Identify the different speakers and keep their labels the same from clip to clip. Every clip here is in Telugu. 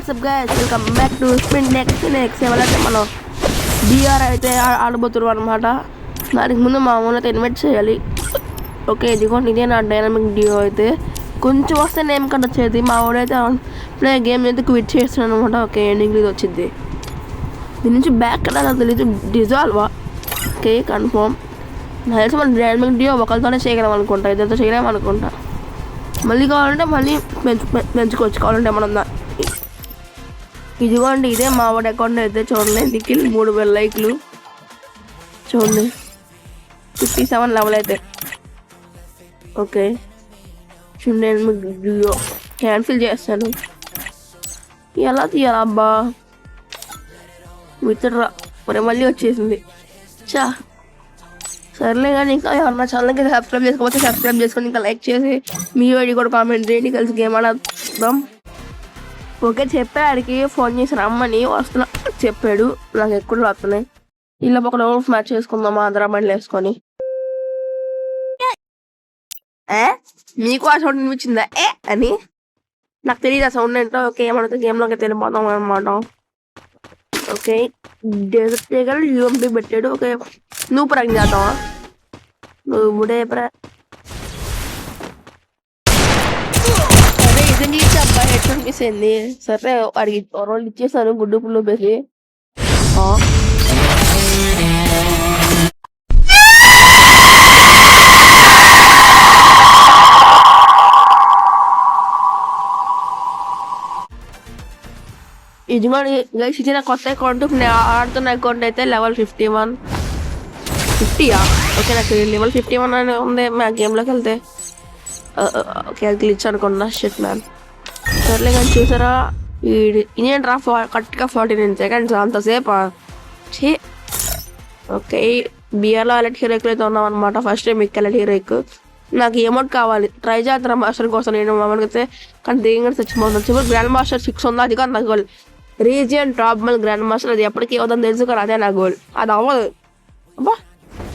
Speaker 1: WhatsApp guys, welcome back to spin next ఎవరైతే మనం డిఆర్ అయితే ఆడబోతున్నాం అనమాట. దానికి ముందు మా ఊళ్ళో అయితే ఇన్వైట్ చేయాలి. ఓకే, ఇదిగోండి, ఇదే నా డైనమిక్ డియో. అయితే కొంచెం వస్తే నేమ్ కట్ వచ్చేది. మా ఊడైతే ప్లే గేమ్ అయితే క్విట్ చేస్తున్నాను అనమాట. ఓకే, ఎండింగ్ ఇది వచ్చింది. దీని నుంచి బ్యాక్ కదా నాకు తెలియదు, డిజాల్వా. Okay, confirm. నాకు తెలిసి మన డైనమిక్ డియో ఒకరితోనే చేయగలం అనుకుంటా, ఇద్దరితో చేయలేము అనుకుంటా. మళ్ళీ కావాలంటే మళ్ళీ పెంచుకోవచ్చు కావాలంటే ఏమన్నా. ఇదిగోండి, ఇదే మా వాడి అకౌంట్ అయితే చూడండి. నిఖిల్ 3000 లైక్లు చూడండి, 57 లెవెల్ అయితే. ఓకే చూడండి, నేను క్యాన్సిల్ చేస్తాను. ఎలా తీయాలా అబ్బా, విత్డ్రా. మరి మళ్ళీ వచ్చేసింది. చా సర్లే కానీ, ఇంకా ఎవరన్నా ఛానల్కి సబ్స్క్రైబ్ చేసుకోవచ్చు, సబ్స్క్రైబ్ చేసుకొని ఇంకా లైక్ చేసి మీ ఐడి కూడా కామెంట్ చేయండి, కలిసి గేమ్ ఆడదాం. ఓకే, చెప్పాడికి ఫోన్ చేసి రమ్మని వస్తున్నా చెప్పాడు. నాకు ఎక్కువ వస్తున్నాయి. ఇలా ఒక రౌండ్స్ మ్యాచ్ చేసుకుందాం ఆంధ్ర బండ్లు వేసుకొని. మీకు ఆ సౌండ్ వినిపించిందా అని? నాకు తెలియదు ఆ సౌండ్ ఏంటో. ఓకే, ఏమన్నా గేమ్లోకి వెళ్ళిపోతాం అనమాట. ఓకే, డెజర్ట్ టేగర్ యూఎంపీ పెట్టాడు. ఓకే, నువ్వు ప్రాంక్ చేద్దామా? నువ్వుడే అబ్బాయి హెడ్ ఫోన్ మిస్ అయింది. సరే వాడికి రోజులు ఇచ్చేసాను గుడ్డు పుల్లు పెసి. ఇది గైస్, ఇది నా కొత్త అకౌంట్. నేను ఆడుతున్న అకౌంట్ అయితే లెవెల్ 51. 50యా? ఓకే, నాకు లెవెల్ 51 అని ఉంది మా గేమ్లోకి వెళ్తే. ఓకే, గ్లిచ్ అనుకున్నా. Shit man. సర్లే కానీ చూసారా, ఇదేంట్రా కరెక్ట్గా 49 సెకండ్స్ అంతసేపా? చే. ఓకే, బిఆర్లో అలర్ట్ హీరోకి అయితే ఉన్నాం అనమాట. ఫస్ట్ టైం మీకు అలర్ట్ హీరోకి. నాకు అమౌంట్ కావాలి, ట్రై చేస్తాను మాస్టర్ కోసం. నేను అమౌంట్ అయితే కానీ దేని తెచ్చిపోతున్నాను. చివరి గ్రాండ్ మాస్టర్ 6 ఉందా? అది కానీ నా గోల్. రీజియన్ టాప్ మళ్ళీ గ్రాండ్ మాస్టర్ అది ఎప్పటికీ ఇవ్వదని తెలుసు కానీ అదే నా గోల్. అది అవ్వదు. అబ్బా,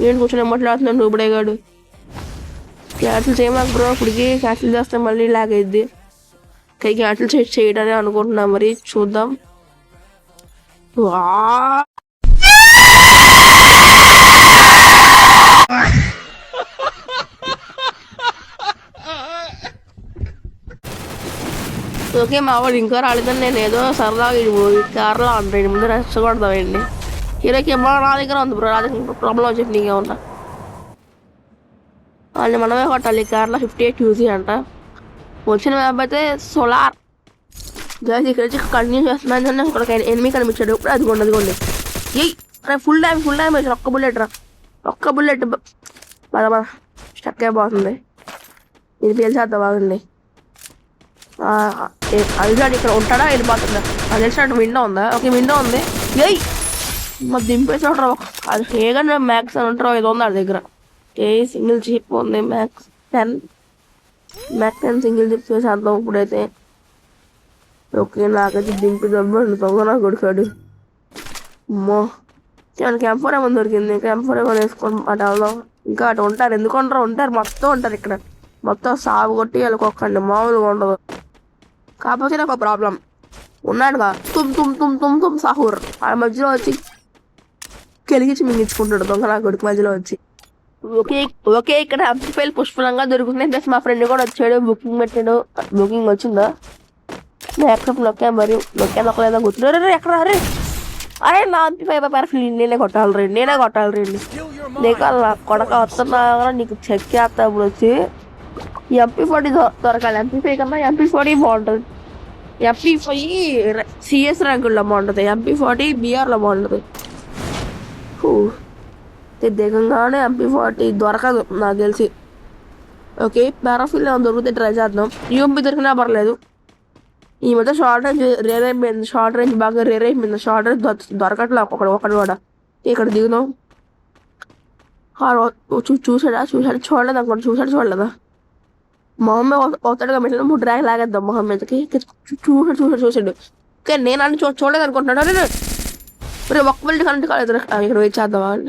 Speaker 1: నేను కూర్చొని మాట్లాడుతున్నాను నువ్వు ఇప్పుడేగాడు. క్యాన్సిల్ చేయమాకు బ్రో, ఇప్పటికి క్యాన్సిల్ చేస్తే మళ్ళీ లాగ్ అయింది. కై క్యాన్సిల్ చేయడానికి అనుకుంటున్నా, మరి చూద్దాం. ఓకే, మా వాడు ఇంకా రాలేదని నేను ఏదో సరదాగా కార్లో అంటాడు ముందు రెచ్చగొడదామండి. హీరోకి ఏమో నా దగ్గర ఉంది బ్రో, నా దగ్గర ప్రాబ్లం వచ్చింది. నీకేమన్నా వాళ్ళని మనమే కొట్టాలి. కార్లో 58 యూజీ అంట. వచ్చిన మ్యాప్ అయితే సోలార్. గైస్, ఇక్కడ వచ్చి కంటిన్యూ చేస్తున్నాను. ఇక్కడ ఎనిమిది కనిపించాడు. ఇప్పుడు అదిగోండి. ఏయ్ అరే, ఫుల్ డ్యామేజ్ వేసాడు. ఒక్క బుల్లెట్ బాగా స్టక్ అయిపోతుంది. ఇది పేల్చేద్దాం బాగుంది. అదిసాడు ఇక్కడ ఉంటాడా, వెళ్ళిపోతుందా? అది తెలిసినట్టు విండో ఉందా? ఓకే, విండో ఉంది. ఏయ్ మరి దింపేసి ఉంటారా? అది ఏగా మ్యాక్స్ అని ఉంటారా? ఇది ఉంది అది దగ్గర. సింగిల్ చిప్ ఉంది. మ్యాక్స్ 10 సింగిల్ చిప్ చేసేద్దాం ఇప్పుడైతే. ఓకే, నాకైతే దింపి దొంగ నాకు కొడుకాడు. అమ్మో, క్యాంప్4 ఏమని దొరికింది. క్యాంప్4 ఏమని వేసుకొని అటు వెళ్దాం. ఇంకా అటు ఉంటారు. ఎందుకు ఉంటారు మొత్తం ఉంటారు ఇక్కడ. మొత్తం సాగు కొట్టి వెళ్ళుకోకండి, మామూలుగా ఉండదు. కాకపోతే నాకు ఒక ప్రాబ్లం ఉన్నాడుగా, తుమ్ సాహూర్. ఆ మధ్యలో వచ్చి కెలిగించి మింగించుకుంటాడు దొంగ నా కొడుకు మధ్యలో వచ్చి. ఓకే, ఇక్కడ అంపిఫైల్ పుష్పలంగా దొరుకుతున్నాయి. ప్లస్ మా ఫ్రెండ్ కూడా వచ్చాడు, బుకింగ్ పెట్టాడు. బుకింగ్ వచ్చిందా? యాక్సెప్ట్ నొక్కలేదా గుర్తున్నారు. ఎక్కడ అరే నా అంపిఫైవ్ పర్ఫిల్ నేనే కొట్టాలి రండి. నీకు కొడక వస్తున్నా నీకు చెక్ చేస్తా. ఇప్పుడు వచ్చి MP40 దొరకాలి. MP5 కన్నా MP40 బాగుంటుంది. MP5 CS ర్యాంకుల్లో బాగుంటుంది. MP40 BRలో బాగుంటుంది. దిగంగానే MP40 దొరకదు నాకు తెలిసి. ఓకే, పారాఫిల్ దొరికితే ట్రై చేద్దాం. UMP దొరికినా పర్లేదు. ఈ మధ్య షార్ట్ రేంజ్ రేర్ అయిపోయింది. షార్ట్ రేంజ్ బాగా రేర్ అయిపోయింది. షార్ట్ రేంజ్ దొరకట్లే ఒకటి కూడా. ఇక్కడ దిగుదాం. చూసాడా చూడలేదు అనుకోండి. చూడలేదా? మొహమ్మద్ అవుతాడుగా మెట్ల 3 ర్యాంక్ లాగేద్దాం మొహమ్మద్కి. చూసాడు. ఓకే, నేను అన్ని చూడలేదు అనుకుంటున్నాడు. మరి ఒక్క బిల్డ్ కరెంట్ కాలేదు. ఇక్కడ వెయిట్ చేద్దాం.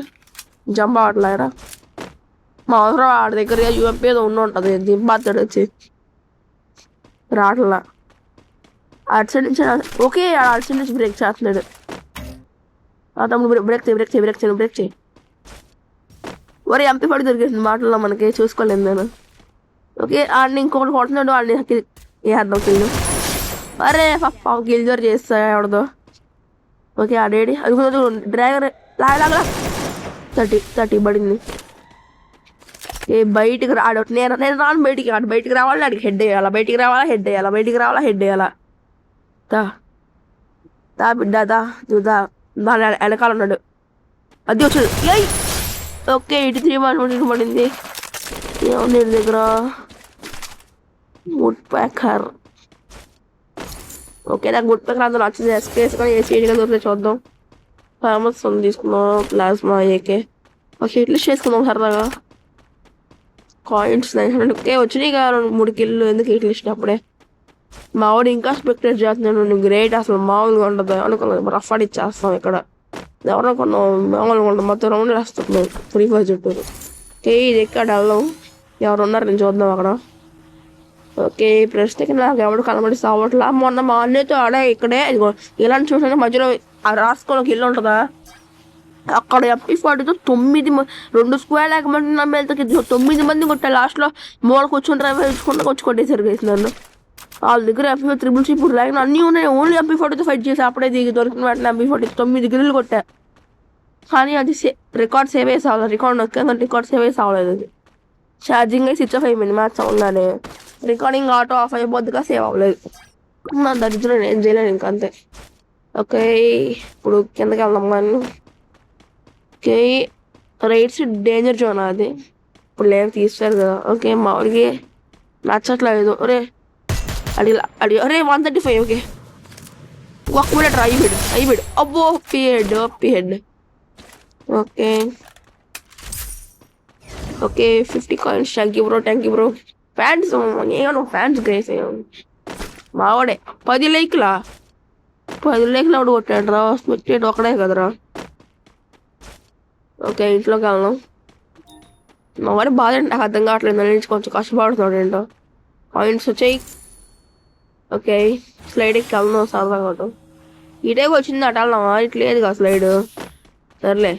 Speaker 1: జంప్ అవ్వట్లేరా? మా అవసరం ఆడి దగ్గర UMP ఏదో ఉంటుంది. దింపాతాడు వచ్చి రావట్లా. అటు సైడ్ నుంచి ఓకే అటు సైడ్ నుంచి బ్రేక్ చేస్తున్నాడు. తమ్ముడు బ్రేక్ చేయి. ఒరే ఎంపీ పడి దొరికేసింది మాటల్లో మనకి చూసుకోలేదు నేను. ఓకే ఆడిని ఇంకొకటి కొడుతున్నాడు. ఆడిని వేద్దాం కిల్లు. అరే కిల్ జోర్ చేస్తా ఎవడదో. ఓకే ఆడేడి అది డ్రైవర్ లాగలా 30 పడింది. బయటికి రాడు. నేను రాను బయటికి. ఆడు బయటికి రావాలి, ఆడికి హెడ్ వేయాలా, బయటికి రావాలా హెడ్ వేయాలా. దా బిడ్డ దా దాని వెనకాల ఉన్నాడు. అది వచ్చాడు. ఓకే 83 పడింది. ఏముంది దగ్గర వుడ్ ప్యాకర్. ఓకే నాకు వుడ్ ప్యాకర్ అందులో వచ్చింది. ఎస్కేస్ కానీ ఏసీగా దొరికితే చూద్దాం. ఫేమస్ తీసుకుందాం. ప్లాస్మా ఏకే ఓకే ఇట్లా చేసుకుందాం సరదాగా. కాయిన్స్ 900 వచ్చినాయి కదా 3 కిల్లు. ఎందుకు ఇట్లా ఇచ్చినప్పుడే మా వాడు ఇంకా స్పెక్టేట్ చేస్తున్నాడు. నువ్వు గ్రేట్ అసలు మామూలుగా ఉండదు అనుకున్నాను. రఫ్ ఇచ్చేస్తాం ఇక్కడ. ఎవరనుకున్నాం మామూలుగా ఉండదు. మొత్తం రౌండ్ వేస్తున్నాం ఫ్రీ ఫైర్ చుట్టూరు. ఓకే ఇది ఎక్కడ వెళ్దాం. ఎవరు ఉన్నారు నేను చూద్దాం అక్కడ. ఓకే ప్రస్తుతం నాకు ఎవడు కనబడి సావట్లా. మొన్న మా అన్నయ్యతో ఆడే ఇక్కడే ఇలాంటి చూసిన మధ్యలో రాసుకోవడానికి ఇల్లు ఉంటుందా అక్కడ MP40తో 2 స్క్వేర్ లేకపోతే నమ్మేళ్ళకి 9 మంది కొట్టా. లాస్ట్లో మూల కూర్చొని డ్రైవ్ వేసుకుంటూ కొట్టేసారు వేసి నన్ను. వాళ్ళ దగ్గర MP40 ఇప్పుడు లేక అన్నీ ఉన్నాయి. ఓన్లీ MP40తో ఫైట్ చేసి అప్పుడే దిగి దొరికిన వెంటనే MP40 9 గిల్లు కొట్టా. కానీ అది రికార్డ్ సేవ్ వేసి అవ్వలేదు. రికార్డ్ సేవ్ వేసి అవ్వలేదు. అది ఛార్జింగ్ అయి స్విచ్ ఆఫ్ అయిపోయింది. మ్యాచ్ అవునానే రికార్డింగ్ ఆటో ఆఫ్ అయిపోద్దిగా సేవ్ అవ్వలేదు. నా దరిద్రం ఏం చేయలేను ఇంకా అంతే. ఓకే ఇప్పుడు కిందకి వెళ్దాం. కానీ ఓకే రైట్స్ డేంజర్ జోన్ అది ఇప్పుడు లేవు తీస్తారు కదా. ఓకే మా ఊరికి నచ్చట్లేదు. అరే అరే 135. ఓకే ఒక్క మినిట్ అయిపోయాడు. అబ్బో P head. Okay 50 coins. Thank you bro. Fans ఏమన్నా ఫ్యాన్స్ గ్రేస్ మావాడే 10 లైక్లా ఒకటి కొట్టాడు రా. స్పెక్టేట్ ఒకడే కదరా. ఓకే ఇంట్లోకి వెళ్దాం. మా వాడి బాధ అంటే నాకు అర్థం కావట్లేదు. నుంచి కొంచెం కష్టపడుతున్నాడు ఏంటో. పాయింట్స్ వచ్చాయి. ఓకే స్లైడ్ ఎక్కి వెళ్దాం సరదాగా. ఒకటి ఇటే వచ్చింది అటు వెళ్దామా. ఇటు లేదు కదా స్లైడ్. సర్లే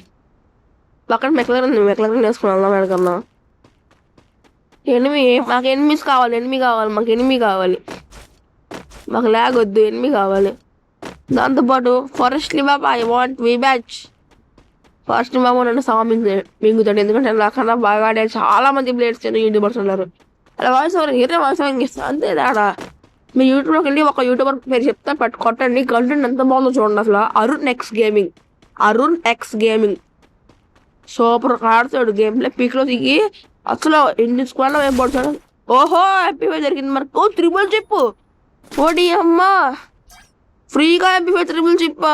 Speaker 1: పక్కన మెక్కలగరం వేసుకుని వెళ్దాం ఎక్కడికన్నా. మాకు ఎనిమిస్ కావాలి. మాకు మాకు ల్యాగ్ వద్దు. ఎనిమి కావాలి. దాంతోపాటు ఫారెస్ట్ బాబా I want v batch. Forest బాబు నన్ను మింగుతాడు. ఎందుకంటే నాకన్నా బాగా ఆడే చాలా మంది ప్లేయర్స్ యూట్యూబర్స్ ఉన్నారు. అలా వాయిస్ ఓవరింగ్ ఇస్తాను అంతే తేడా. మీ యూట్యూబ్లోకి వెళ్ళి ఒక యూట్యూబర్ పేరు చెప్తా కొట్టండి. కంటెంట్ ఎంత బాగుందో చూడండి. అసలు అరుణ్ ఎక్స్ గేమింగ్ సూపర్ ఆడుతాడు. గేమ్ ప్లే పీక్లో దిగి అసలు ఎన్ని స్క్వాడ్లో ఏం పడుతాడు. ఓహో MP5 జరిగింది మనకు. త్రిబుల్ చెప్పు ఓడి అమ్మ ఫ్రీగా MP5 త్రిబుల్ చెప్పా.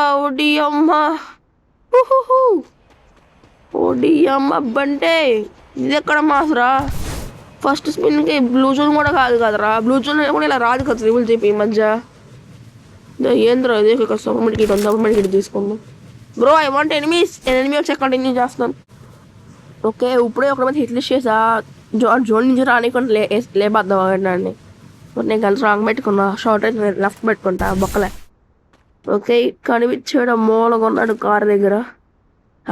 Speaker 1: ఓడి అమ్మ బంటే ఇది ఎక్కడ మాసరా. ఫస్ట్ స్పిన్కి బ్లూ జోన్ కూడా కాదు కదరా. బ్లూ జోన్ కూడా ఇలా రాదు కదా త్రిబుల్ చెప్పి ఈ మధ్య. ఏంద్రా అదే సూపర్ మెడికేట్ తీసుకుందాం. బ్రో ఐ వాంట్ ఎనిమీ వచ్చి కంటిన్యూ చేస్తున్నాను. ఓకే ఇప్పుడే ఒక మంది హిట్ లిస్ట్ చేసా. జోన్ నుంచి రానికుండా లేపద్దాం అండి. నేను కలిసి రాంగ్ పెట్టుకున్నా. షార్ట్ అయితే లెఫ్ట్ పెట్టుకుంటా బొక్కలే. ఓకే కనిపించాడు మూలగా ఉన్నాడు కారు దగ్గర.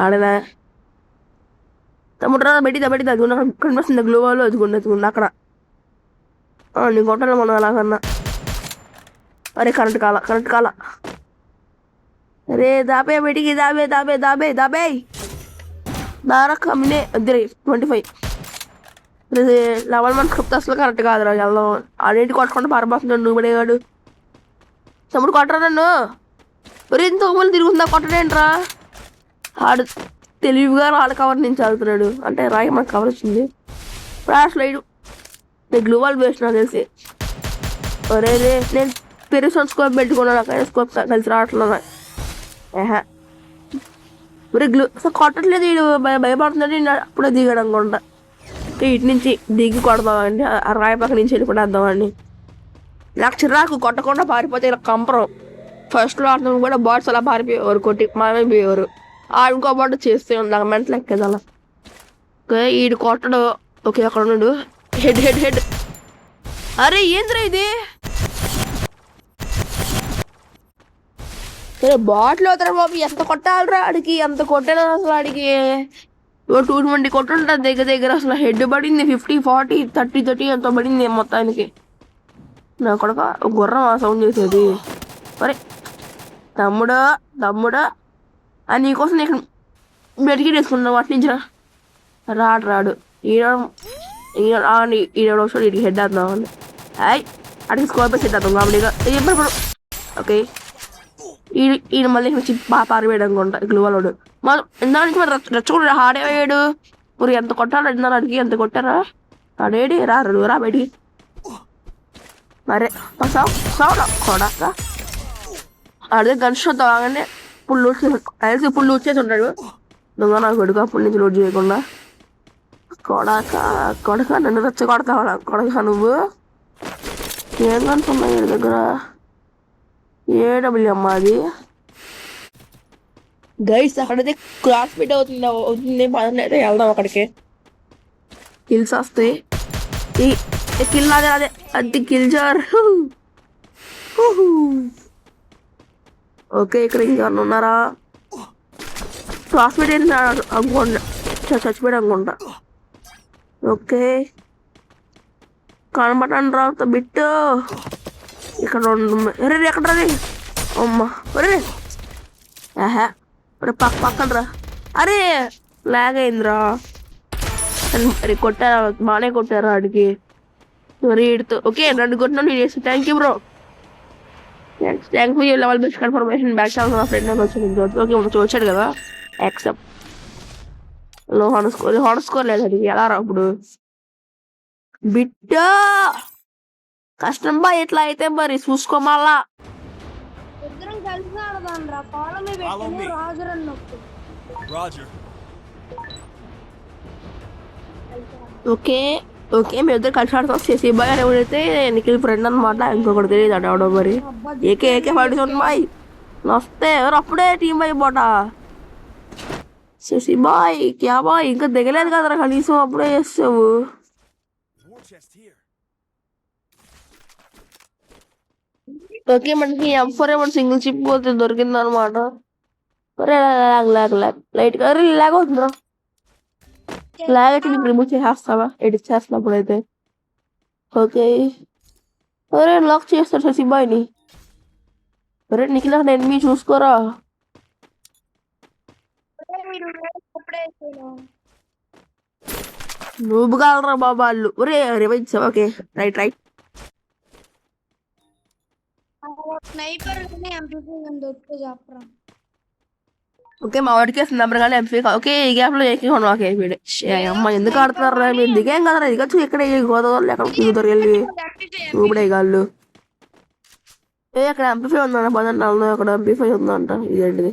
Speaker 1: ఆడనా తమ్ముడు బెట్టిదా కనిపిస్తుంది. గ్లోవాలో ఎదుగుండు అక్కడ. నీ కొట్టాలి మనం అలాగన్నా. అరే కరెంట్ కాల. అరే దాబే బెటికి దాబే దారా కమ్మినే 25 లెవెల్ మంత్ చెప్తే అసలు కరెక్ట్ కాదురా. వెళ్దాం ఆడేంటి కొట్టుకుంటే పారబోతున్నాడు. నువ్వు పడేవాడు తమ్ముడు కొట్టరా నన్ను. ఇంత మళ్ళీ తిరుగుతుందా కొట్టడేంట్రా. ఆడు తెలివిగా రాళ్ళ కవర్ నుంచి వెళ్తున్నాడు. అంటే రాయి మనకు కవర్ వచ్చింది. ఫ్లాష్ లైట్ నేను గ్లూవాల్ వేస్ట్ నాకు తెలిసి. ఒరే నేను పెరుగు స్కోప్ పెట్టుకున్నాను. నాకు స్కోప్ కలిసి రావట్లేదు. ఒరే కొట్టట్లేదు. వీడు భయపడుతున్నాడు. అప్పుడే దిగాడు అనుకుంటా. ఇటు నుంచి దిగి కొడదామండి. ఆ రాయి పక్క నుంచి వెళ్ళిపోయేద్దామండి. నాకు చిరాకు కొట్టకుండా పారిపోతే ఇలా కంపరం. ఫస్ట్లో ఆడుతున్నప్పుడు కూడా బాట్స్ అలా పారిపోయేవారు. కొట్టి మామే పోయేవారు. ఇంకో బాట్ చేస్తే నాకు మెంటల్ ఎక్కేది అలా. ఓకే ఈడు కొట్టడు. ఓకే అక్కడ ఉన్నాడు. హెడ్. అరే ఏంద్రా ఇది బాటిల్ అవుతారా బాబు, ఎంత కొట్టాలరా ఆడికి, ఎంత కొట్టాను అసలు ఆడికి 220 కొట్టుంటారు దగ్గర దగ్గర. అసలు హెడ్ పడింది 50 40 30 ఎంత పడింది మొత్తానికి. నా కొడుక గుర్రం ఆ సౌండ్ చేసేది. మరి తమ్ముడా తమ్ముడా అని నీకోసం నేను మెడికేట్ వేసుకున్నాను వాటి నుంచి. రాడు ఈడ వస్తాడు, ఇటు హెడ్ వేద్దామని. అయ్ అడిగి స్కోర్ పై సెట్ అవుతాం కామెడీగా ఇప్పుడు. ఓకే ఈయన మళ్ళీ బాగా పారిపోయాడు అనుకుంటా గ్లూవాలోడు. మరి ఇందా నుంచి మరి రెచ్చగొడు ఆడేవాడు. మరి ఎంత కొట్టాలో ఇందా అడిగి ఎంత కొట్టారా ఆడేడి రా బయటికి. మరే కొడాక ఆడితే గన్ షాట్ తాగానే ఇప్పుడు లూట్ చేసి ఇప్పుడు లూట్ చేసి ఉంటాడు. దొంగ నాకు కొడుకు అప్పటి నుంచి లూట్ చేయకుండా. కొడక నన్ను రెచ్చగొడతావా కొడక నువ్వు? ఏం కనుకున్నావు వీడి దగ్గర? ఏడబ్ల్యూఎం అది గైడ్స్. అక్కడైతే క్లాస్ మీట్ అవుతుంది పదండి అయితే వెళ్దాం అక్కడికి. కిల్స్ వస్తాయి. ఈ కిల్ అదే అది కిల్జర్. ఓకే ఇక్కడ ఇంకెవరు ఉన్నారా? క్లాస్ మీట్ అనుకోండి, చచ్చిపోయాడు అనుకుంటా. ఓకే కనబడండి రాత బిట్టు. ఇక్కడ ఎక్కడ రే అమ్మ పక్కన రా. అరే లాగ్ అయిందిరా. అరే కొట్టారా, బాగానే కొట్టారా ఆడికి. మరి ఈడుతో ఓకే నన్ను కొట్టినా చేసి thank you bro. Thank you level best confirmation back channel నా ఫ్రెండ్ అని వచ్చింది. ఓకే వచ్చాడు కదా యాక్సెప్ట్. హార్డ్ స్కోర్ లేదు అది ఎలా రా ఇప్పుడు బిట్టు. కష్టం బా ఎట్లా అయితే మరి చూసుకోమాలా. ఓకే మీ ఇద్దరు కలిసి ఆడుతాం. చేసి బాయ్ అని ఎవడైతే నిఖిల్ ఫ్రెండ్ అనమాట. ఇంకొకటి తెలియదు అటు అవడం మరి. ఏకే పడుతుంది బాయ్ వస్తే ఎవరు అప్పుడే టీం అయిపోటా. శశి బాయ్ క్యా బాయ్ ఇంకా దిగలేదు కదరా కనీసం, అప్పుడే చేస్తావు. ఓకే మనకి M4 సింగిల్ చిప్ పోతే దొరికింది అనమాట. లైట్ గా లాగ్ అవుతుందిరా. లాగ్ అయితే నీకు రిమూవ్ చేసేస్తావా ఎడిట్ చేస్తున్నప్పుడు అయితే? ఓకే అరే లాక్ చేస్తాడు శశి బాయ్ని. అరే నీకు నాకు ఎనిమిది చూసుకోరా. నువ్వు కాలరా బాబా వాళ్ళు. ఒరే రివైజ్ ఓకే రైట్. ఓకే మా వాడికి నెంబర్ కానీ ఎంపీ ఓకే ఈ గ్యాప్ లో ఏకే ఓకే వీడు అమ్మ ఎందుకు ఆడుతున్నారా మీరు? దిగేం కదరా దిగచ్చు. ఇక్కడ గోదావరి ఎక్కడ దిగుతారు వెళ్ళి ఊపిడే గాళ్ళు. అక్కడ ఎంపీ ఉందంట పదండి. అక్కడ ఎంపీ ఉందంట. ఇదేంటిది?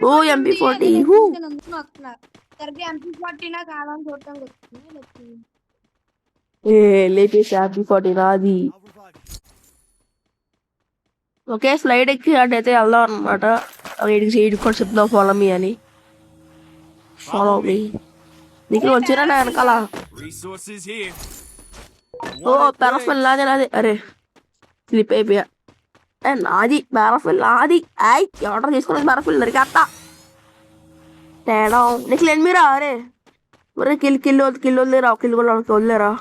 Speaker 1: ఓ MP40 లేపేసి MP40 రాది. ఓకే స్లైడ్ ఎక్కి అటైతే వెళ్దాం అనమాట. వీడికి కూడా చెప్తాం ఫాలో మీ అని. ఫాలో మీ నీకు వచ్చినా నా వెనకాల. ఓ పారాఫిల్ నాదే. అరే స్లిప్ అయిపోయా. నాది పారాఫిల్ నాది. ఆర్డర్ చేసుకుని పారాఫిల్ దొరికేస్తా. తేడా నీకు లేని మీరా? అరే ఒరే కిల్ వదిలేరా. కిల్ కూడా వదిలేరా.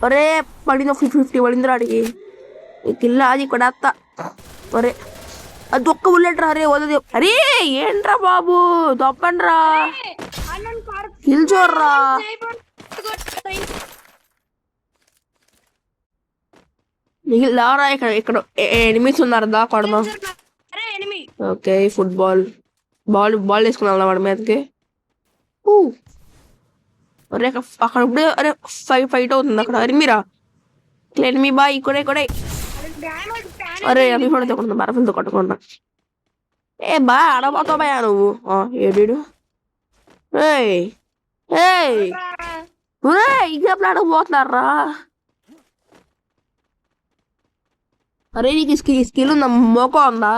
Speaker 1: ఒరే పడింది 50 పడిందిరా అడిగి. కిల్ అది ఇక్కడ వేస్తా. ఒరే అది ఒక్క బుల్లెట్ రా. అరే వదది. అరే ఏంట్రా బాబు తప్పండి రా. కిల్ చూడరా. లారా ఇక్కడ ఎనిమిస్ ఉన్నారు దా కొడదాం. ఓకే ఫుట్బాల్ బాల్ వేసుకుని వెళ్దాం వాడి మీదకి. అరే అక్కడ ఇప్పుడే అరే ఫైట్ అవుతుంది అక్కడ. అరే మీరా ఎనిమి బాయ్ ఇక్కడే. అరే అవి కూడా తొక్కకుండా బరఫులతో కొట్టకుండా. బా ఆడబోతావు బాయా నువ్వు. ఏడు ఇంకెప్పుడు ఆడకపోతున్నారా? అరే నీకు స్కిల్ ఉందా? మోకో ఉందా?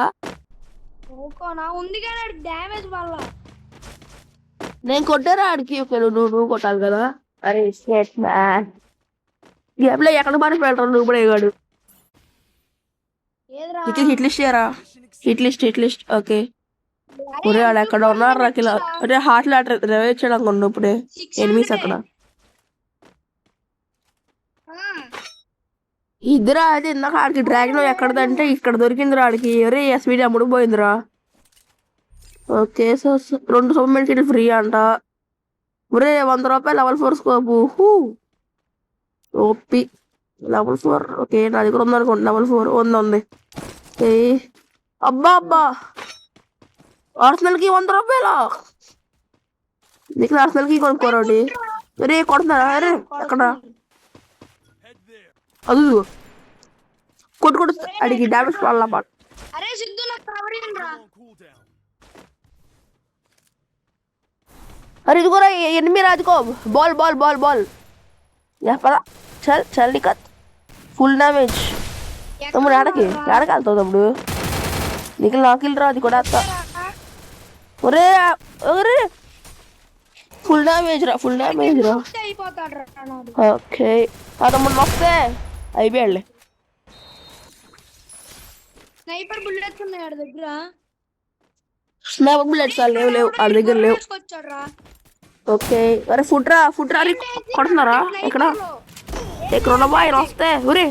Speaker 1: నేను కొట్టారా ఆడికి. ఓకే నువ్వు కొట్టాలి కదా. అరే గేమ్ లో ఎక్కడ పని పెడతావు నువ్వు కూడా ఎగాడు. నిఖిల్ హిట్ లిస్ట్ చేయరా. Hit list okay. ఒరే ఆడ ఎక్కడ ఉన్నారు రాకిల. అరే హార్ట్లో రివైవ్ ఇచ్చాడు అనుకోండి ఇప్పుడే. ఎనిమిస్ అక్కడ ఇద్దరా. అయితే ఇందాక ఆడికి డ్రాగన్ ఎక్కడదంటే ఇక్కడ దొరికిందిరా ఆడికి. ఒరే ఎస్పీడి అమ్ముడు పోయిందిరా. ఓకే సో 2 సబ్మెట్ కిట్లు ఫ్రీ అంట. ఒరే 100 రూపాయలు level 4 scope. OP level 4. Okay నా దగ్గర ఉందనుకోండి లెవెల్ 4 ఉంది. అబ్బా ఆర్సనల్కి 100 రూపాయలు. నీకు ఆర్సనల్కి కొనుక్కోరండి. అరే కొడుతున్నారా. అరే అక్కడ అది కొట్టు అడిగి డామేజ్ పడాల పాట. అరే ఇది కూడా ఎనిమిది రాదుకో. బాల్ బాల్ బాల్ బాల్ పదా. చల్ నికత్ ఫుల్ డ్యామేజ్. తమ్ముడు ఆడకి వెళ్తావు తమ్ముడు. నీకు నాకిల్ రా. అది కూడా అత్త. ఒరే ఒరే ఫుల్ డ్యామేజ్ రా. ఓకే తమ్ముడు వస్తే అయిపోయాడులే. స్నైపర్ బుల్లెట్స్ లేవు ఆడి దగ్గర లేవు. ఓకే అరే ఫుడ్ రా కొడుతున్నారా ఎక్కడ బాయ్ వస్తే. ఒరే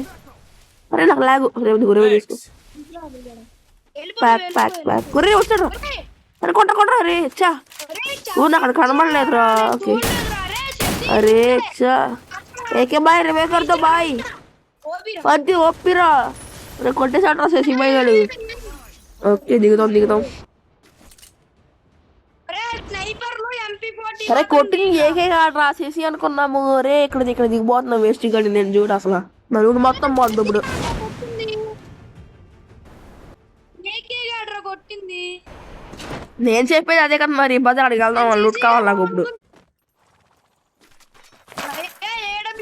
Speaker 1: అరే నాకు లాగు. గురే తీసుకో ప్యాక్ గురే వచ్చాడు. అరే కొట్ట అరే చా నాకు అక్కడ కనబడలేదురా. ఓకే అరే చా ఏకే బాయ్ రివే కర్తో బాయ్ పది ఓపిరా. అరే కొట్టేసాడు శశి బాయ్ గాడు. ఓకే దిగుతాం. సరే కొట్టి ఏకే కాదు రాసేసి అనుకున్నాము. రే ఇక్కడ దిగిపోతున్నాం వేస్ట్ గడి. నేను చూడు అసలు నలుగురు మొత్తం పోతుంది ఇప్పుడు. నేను చెప్పేది అదే కదా మరి. బజార్ అడిగి వెళ్దాం. లూట్ కావాలి నాకు ఇప్పుడు.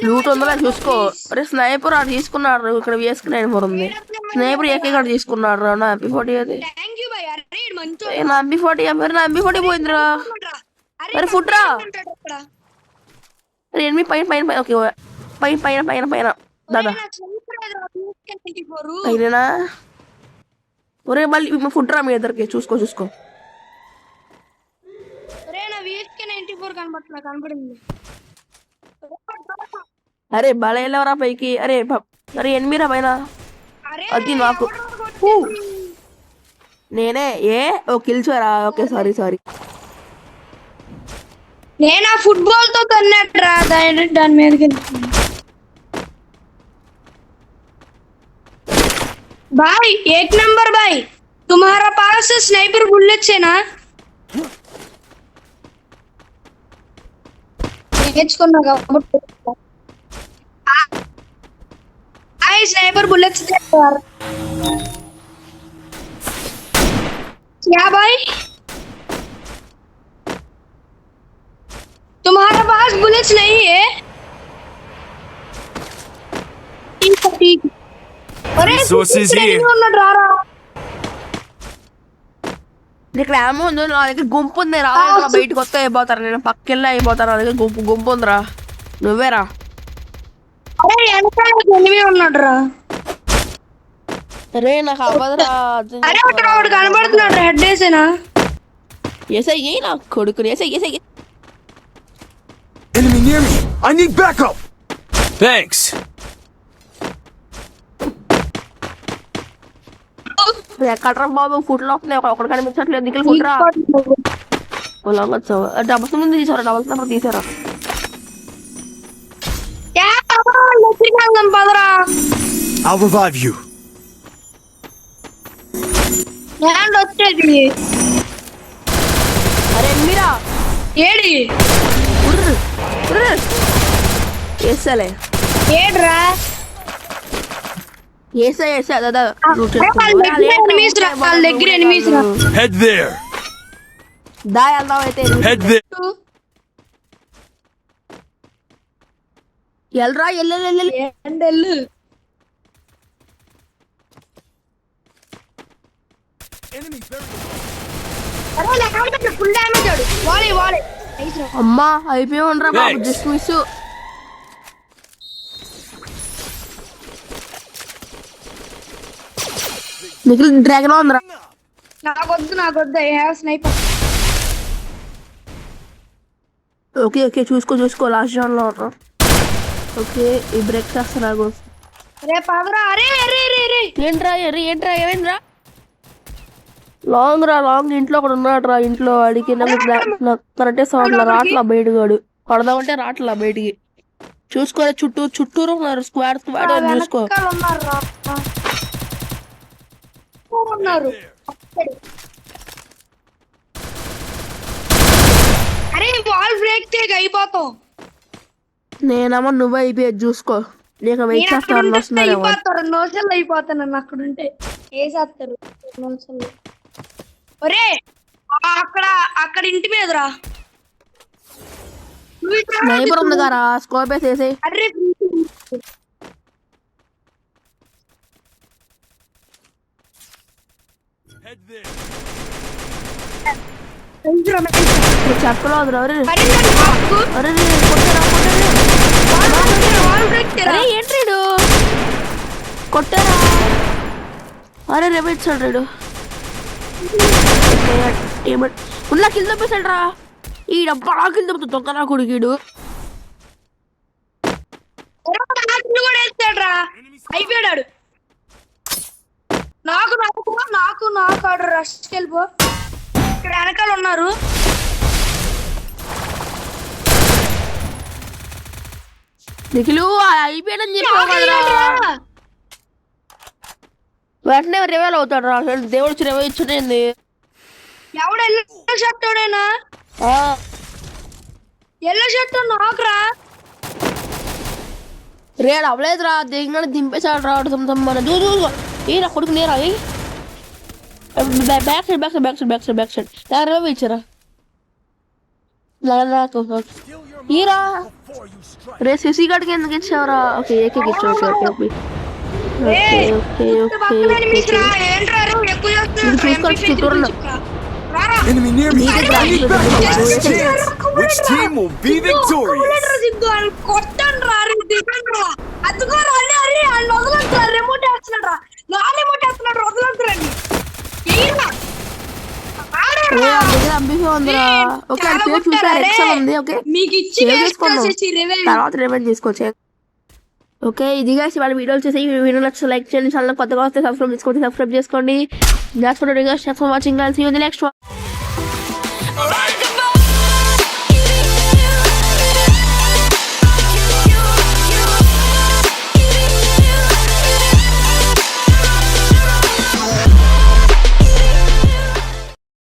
Speaker 1: లూట్ ఉందో చూసుకో. అరే స్నైపర్ ఆడు తీసుకున్నాడు. ఇక్కడ వేసుకుని ఉంది. స్నైపర్ ఏకే కాడు తీసుకున్నాడు రా. నా MP40 అది. నా MP40 పోయిందిరా. అరే ఫుడ్ రా. అరే ఎనిమిది పైన ఓకే పైన దాదా అయినా. ఒరే మళ్ళీ ఫుడ్ రా మీ ఇద్దరికి. చూసుకో అరే బల వెళ్ళవరా పైకి. అరే ఎనిమిదిరా పైన. అది నాకు నేనే ఓ కిల్చోరా. ఓకే సారీ
Speaker 2: నేను ఆ ఫుట్బాల్ తో తన్నట్రా దాని మీదకి. भाई 1 नंबर भाई तुम्हारा पास स्नाइपर बुलेट्स है ना. నేర్చుకున్నా కాబట్టి स्नाइपर बुलेट्स दे यार. क्या भाई तुम्हारा पास बुलेट्स नहीं है. ठीक अरे रारा
Speaker 1: ఇక్కడ ఏమో ఉంది. నా దగ్గర గుంపు ఉంది. రాలేదురా బయటకు వస్తే అయిపోతారు. నేను పక్కెళ్ళి అయిపోతాను. నా దగ్గర గుంపు ఉందిరా. నువ్వేరా.
Speaker 2: ఉన్నాడు.
Speaker 1: అరే నాకు అవ్వదురా.
Speaker 2: కనబడుతున్నాడు. హెడ్ వేసేనా
Speaker 1: ఏసై నా కొడుకుని. ఏసై
Speaker 3: Enemy near me. I need backup. Thanks.
Speaker 1: ఎక్కడరా బాబు ఫుట్లో వస్తున్నాయి. ఒకటి కనిపించట్లేదు. దిక్కులు ఫుట్రా. వచ్చావు. డబల్స్ ముందు తీసారా. డబల్స్ నెంబర్ తీసారా.
Speaker 3: I'll revive you.
Speaker 2: వచ్చేది
Speaker 1: అరే మీరా
Speaker 2: ఏడి
Speaker 1: వేసాలే.
Speaker 2: ఏడ్రా
Speaker 1: వేసా దాదా.
Speaker 2: వాళ్ళ దగ్గర ఎనిమిస్ రా.
Speaker 3: Head there.
Speaker 1: దా వెళ్దాం అయితే.
Speaker 3: Head there.
Speaker 1: ఎల్రా ఎల్లు
Speaker 2: ఫుల్ డ్యామేజ్. వాలే
Speaker 1: అమ్మా అయిపోయి ఉండరా బాబు. Just miss. నిఖిల్ డ్రాగన్ ఉందిరా.
Speaker 2: నాకొద్దు I have sniper.
Speaker 1: Okay okay చూసుకో లాస్ట్ జోన్ లో ఉన్నా. ఓకే ఈ బ్రేక్ చేస్తా నాకు.
Speaker 2: రే పదరా. అరే
Speaker 1: ఏంట్రా ఏమైందిరా? లాంగ్ ఇంట్లో ఒకడు ఉన్నాడు రా. ఇంట్లో అడిగి నాకు కరెక్టే సౌండ్ రాట్లా బయటగాడు. పడదామంటే రాట్లా బయటికి. చూసుకోలే చుట్టూరు ఉన్నారు. స్క్వాడ్ చూసుకో.
Speaker 2: ఉన్నారు. అరే వాల్ బ్రేక్ చేయగా అయిపోతాం.
Speaker 1: నేనేమో నువ్వే అయిపోయేది చూసుకో. నీకు వెయిట్ చేస్తాను వస్తున్నాను.
Speaker 2: 2 నిమిషాలు అయిపోతాను అక్కడ ఉంటే. వేసేస్తారు 2 నిమిషాలు. ఒరే అక్కడ ఇంటి మీదరా
Speaker 1: నైబర్ ఉంది కదా స్కోప్ వేసేసి.
Speaker 2: అరే
Speaker 1: చెప్పలేదు రా. ఏంట్రీడు కొట్టారా? అరే రేపు ఇచ్చాడు రేడు. ఉన్నా కింద తప్పేసాడు రా. ఈ డబ్బా కింద తప్పుతుంది తొక్కరా కొడుకీడు.
Speaker 2: అయిపోయాడు. నాకు ఆర్డర్ రష్ వెళ్ళిపో. ఇక్కడ వెనకాల ఉన్నారు.
Speaker 1: నిఖిలు అయిపోయాడని చెప్పావు కదరా. వెంటనే రివైల్ అవుతాడు రా. దేవుడు రివైల్ ఇచ్చుంది.
Speaker 2: ఎవడు ఎల్లో షర్ట్ తోడేనా? ఎల్లో షర్ట్ నాకురా.
Speaker 1: రేడు అవ్వలేదురా. దిగగానే దింపేశాడు రా. మన చూసు ఏ నా కొడుకు నేరా. బ్యాక్ సైడ్ రివైవ్ ఇచ్చారా. ఈరా రే సిసి గడికి ఎందుకు ఇచ్చావురా? ఓకే ఏకే ఇచ్చావు.
Speaker 3: Enemy near me. I need backup. Which team will be victorious?
Speaker 1: తర్వాత రివైండ్ చేసుకోవచ్చు. ఓకే ఇది guys వాళ్ళ వీడియోలు చేసి వీడియో నచ్చితే లైక్ చేయండి. ఛానల్ కొత్తగా వస్తే సబ్స్క్రైబ్ చేసుకోండి. That's for the next watching. I'll see you in the next one.